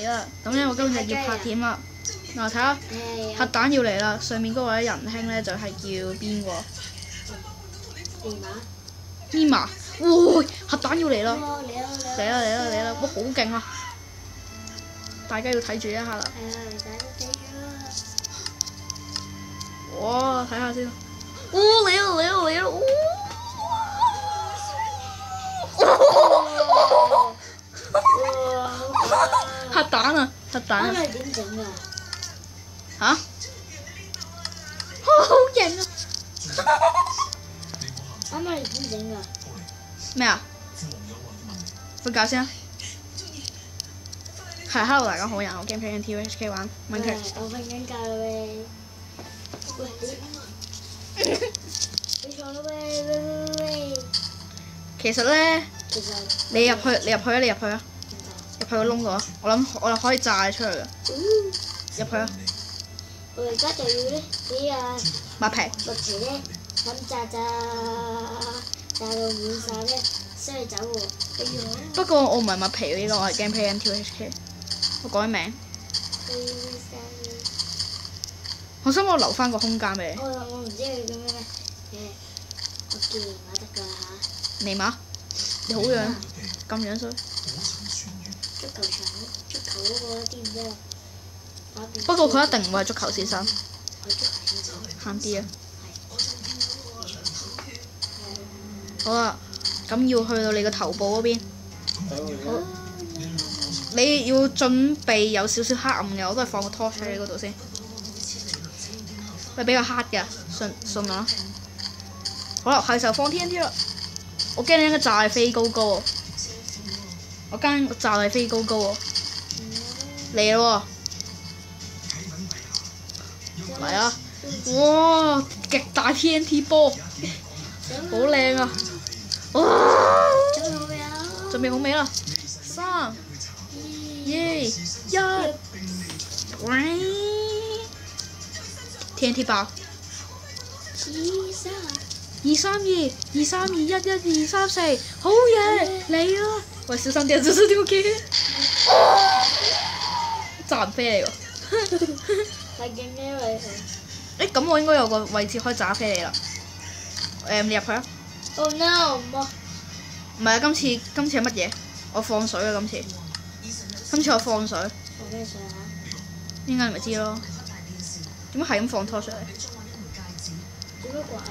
啦，咁咧我今日就要拍片啦。嗱，睇下核彈要嚟啦，上面嗰位仁兄咧就係叫邊個？咪麻。哇！核彈要嚟啦！嚟啦嚟啦嚟啦！哇，好勁啊！大家要睇住一下啦。哇！睇下先。哇！嚟啦嚟啦嚟啦！核彈啊！核彈啊！點整啊？嚇！好型啊！啱啱點整㗎？咩啊？瞓覺先啊！係 hello 大家好，我 game play TVHK 玩 Minecraft。我瞓緊覺啦喂！喂，你錯啦喂！其實咧，其實你入去啊！入去個窿度啊！我哋可以炸出去㗎。入去啊！我而家就要咧俾啊抹皮。綠條咧咁炸到滿晒咧，先去走喎。哎呀！不過我唔係抹皮呢個，我係 game play TVHK。我改名。我想我留翻個空間俾你。我唔知佢叫咩咩，我見我得㗎啦嚇。尼瑪，你好樣，咁樣衰。足球場足球嗰個知唔知啊？不過佢一定唔會係足球先生，係足球先生。慳啲啊！好啦，咁要去到你個頭部嗰邊。好，你要準備有少少黑暗嘅，我都係放個 torch 喺你嗰度先。係比較黑嘅，信我啦。好啦，係時候放 TNT 啦。我驚你一個炸你飛高高喎。我驚個炸你飛高高喎。嚟咯喎！嚟啊！哇！極大 TNT 波，好靚啊！哇！準備好未啊？3、2、1， TNT 爆！232、232、11、234，好嘢！嚟啦！喂，小心啲啊！小心啲 OK。炸人飛嚟喎！係勁咩位佢？咁我應該有個位置可以炸飛你啦。你入去啊！ Oh no！唔係啊，今次係乜嘢？我放水啊！今次我放水。放咩水啊？應該你咪知咯。點解係咁放拖出嚟？點解怪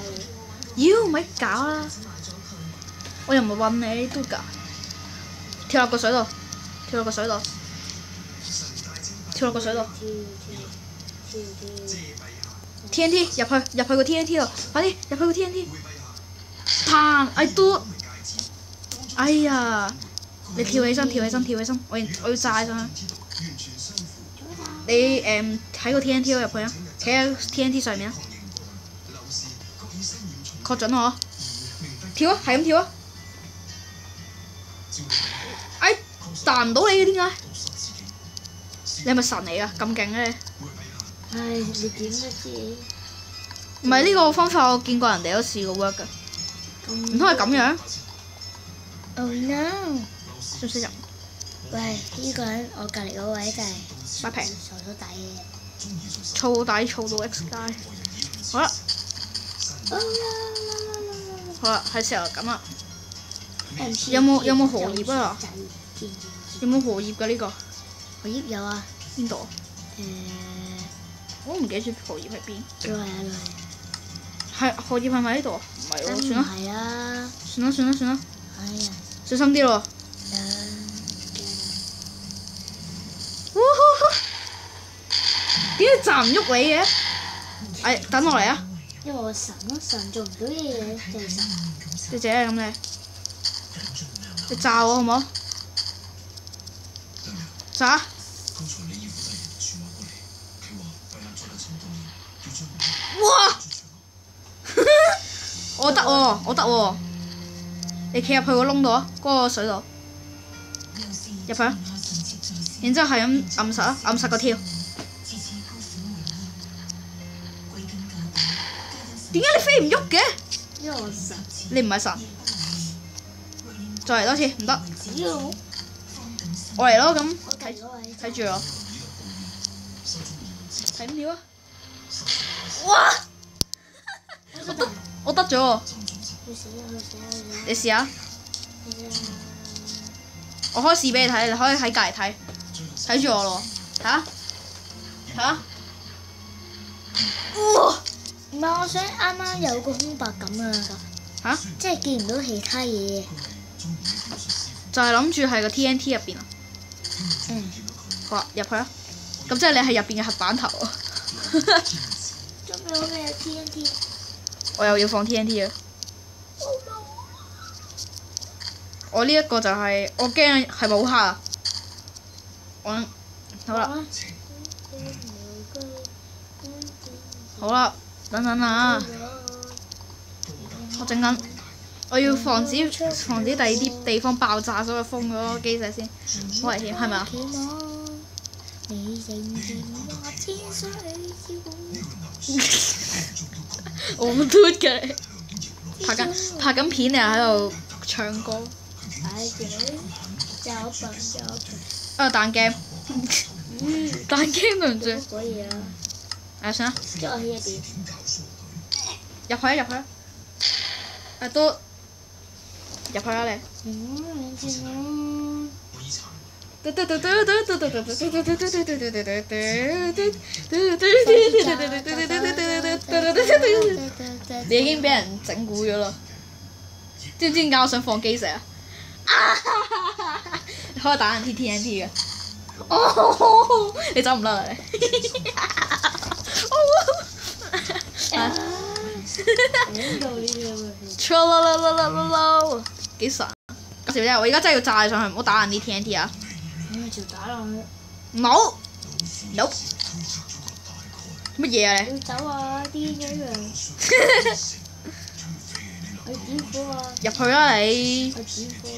你？妖，咪搞啦！我又唔係揾你都㗎。跳落個水度，跳落個水度，跳落個水度。TNT 入去個 TNT 度，快啲入去個 TNT。砰！哎呀！你跳起身，我要炸上去。你喺個 TNT 度入去啊！企喺 TNT 上面啊！確準我，跳啊！係咁跳啊！哎，彈唔到你嘅點解？你係咪神嚟㗎？咁勁嘅你？唉，你點都知？唔係呢個方法，我見過人哋都試過 work 㗎。唔通係咁樣 ？Oh no！識唔識入？喂，呢個人我隔離嗰位就係抹皮。燥到底嘅。燥到 X 街。好啦。好啦，係時候咁啦。有冇荷葉啊？有冇荷葉㗎呢個？荷葉有啊。邊度？我都唔記得咗荷葉喺邊。係荷葉係咪喺度？唔係喎，算啦。係啊。算啦。哎呀！小心啲咯。點解站唔喐你嘅？哎，等我嚟啊！因為我神咯，神做唔到嘅嘢就係神。你姐咁你炸我好唔好？炸！哇！我得喎，你企入去個窿度啊，嗰個水度，入去啊！然之後係咁按實個跳。點解你飛唔喐嘅？因為我神。你唔係神。再嚟多次，唔得。妖！我嚟咯咁。我隔離嗰位。係睇住我，睇5秒啊！哇！我得咗喎。你試下。我開始俾你睇，你可以喺隔離睇，睇住我咯喎，睇下，睇下。哇！唔係，我想啱啱有個空白感啊！嚇？即係見唔到其他嘢。就係諗住係個 TNT 入邊啊。好啊，入去啊！咁即係你係入邊嘅核彈頭啊！仲有咩 TNT？ 我又要放 TNT 啊！我呢一個就係、我驚係咪好黑啊？好啦，好啦，等等啊！我整緊，我要防止第二啲地方爆炸，所以封咗個機制先，好危險，係咪啊？我唔嘟嘅，拍緊片你又喺度唱歌。啊！彈 game，彈 game 對唔住。算啦。入去啊！入去啊！都入去啦你。你已經俾人整蠱咗啦！知唔知點解我想放基石啊？你可以打人 TNT 嘅。哦！你走唔甩啦你。幾神！搞笑啫！我而家真係要炸你上去，唔好打人啲 TNT 啊！你條打落去。冇。Nope。乜嘢啊你？要走啊！啲一樣。我點火啊！入去啦你！我點火。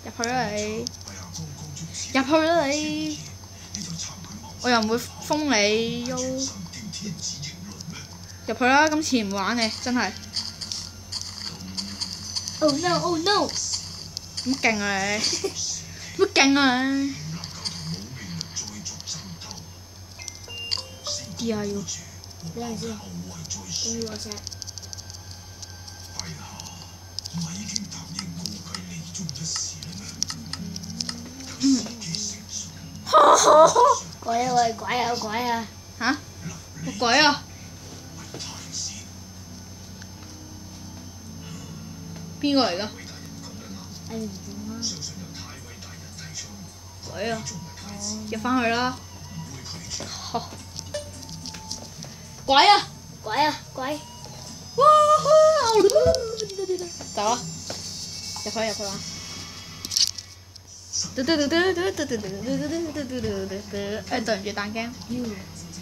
入去啦你！入去啦你！我又唔會封你喐。入去啦！今次唔玩你，真係。Oh no! Oh no! 咁勁啊你！乜勁啊你！啲啊要。等陣先，等我先。鬼啊喂！鬼啊鬼啊！嚇？乜鬼啊？邊個嚟㗎？鬼啊！入返去啦！鬼啊！鬼啊鬼！走啦！入去玩。對唔住彈 game。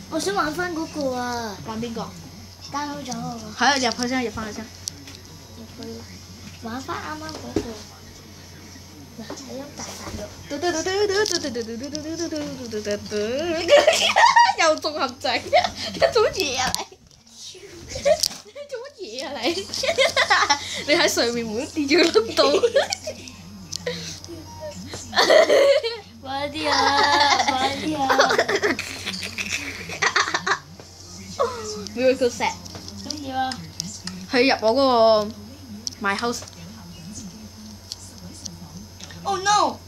我想玩翻嗰個啊！玩邊個？download咗嗰個。係啊，入去先，入翻去先。入去玩翻啱啱嗰個。嗱，你咁大大又中陷阱，做乜嘢啊你？做乜嘢啊你？你喺上面冇跌住碌到。快啲啊！快啲啊！Miracle set。咁點啊？去入我嗰個 My House。Oh no！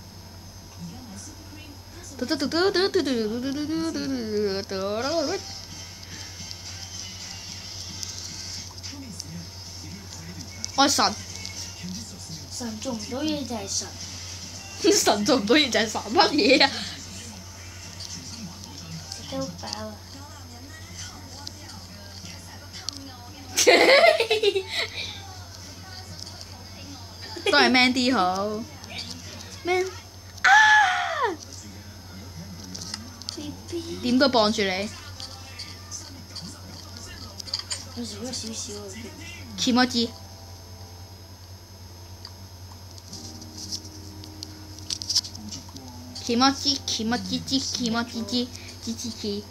我係神。神做唔到嘢就係神。神做唔到嘢就係神乜嘢啊？食得好飽啊！都係 man 啲好。man 啊！點都綁住你。我食咗少少啊！気持ち。気持ち気持ちち気持ちちちちち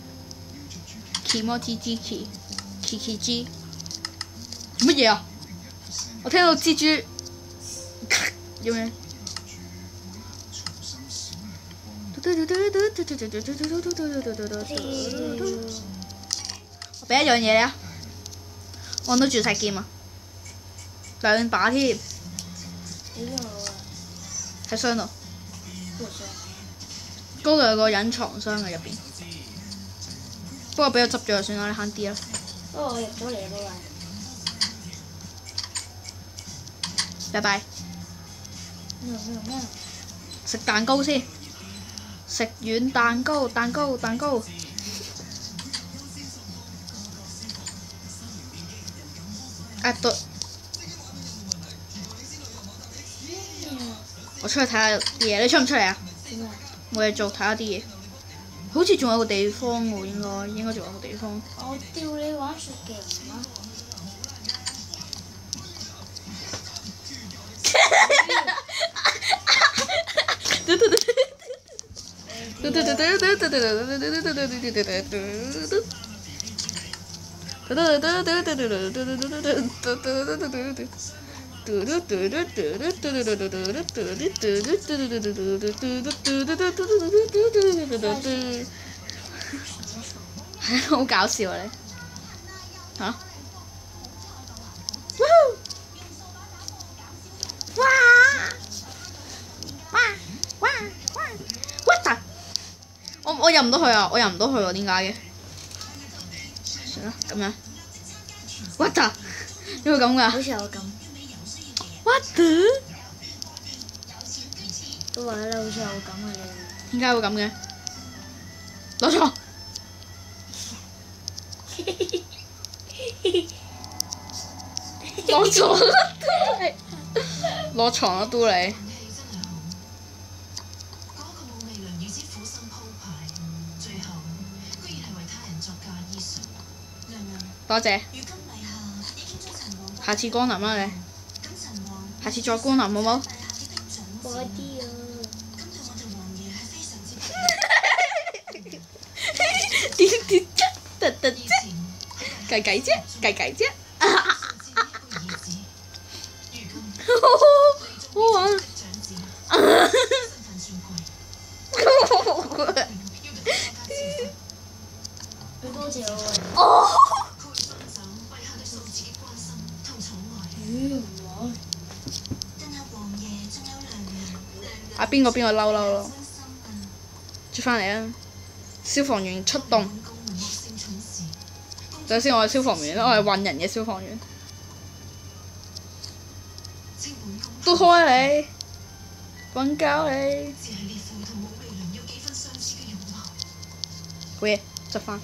気持ちちきききち乜嘢啊？我聽到蜘蛛要咩？我俾一樣嘢你啊！按到絕世劍啊，2把添。喺箱度。嗰度有個隱藏箱喺入邊。不過俾我執咗就算啦，你慳啲啦。不過我入咗嚟都係。拜拜。食蛋糕先，食軟蛋糕，蛋糕。對。我出去睇下啲嘢，你出唔出嚟啊？冇嘢做，睇下啲嘢。好似仲有個地方喎，應該仲有個地方。我吊你玩雪鏡啊！好搞笑啊你嚇！我入唔到去啊！我入唔到去喎，點解嘅？算啦，咁樣。What the？點會咁㗎？好似有咁。What the？都話啦，好似有咁嘅你。點解會咁嘅？攞錯。攞錯啦！攞床啦，都你。多謝。下次光臨啦你。下次再光臨好冇？快啲啊！點啫？計計啫！好玩。多謝我。啊邊個嬲咯？出返嚟啊！消防員出動。首先我係消防員，我係運人嘅消防員。都開你，瞓覺你。好嘢，執返。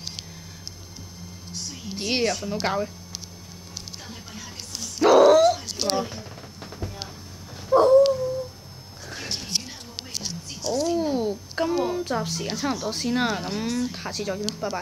咦，又瞓到覺嘅。好，今集時間差唔多先啦，咁下次再見啦，拜拜。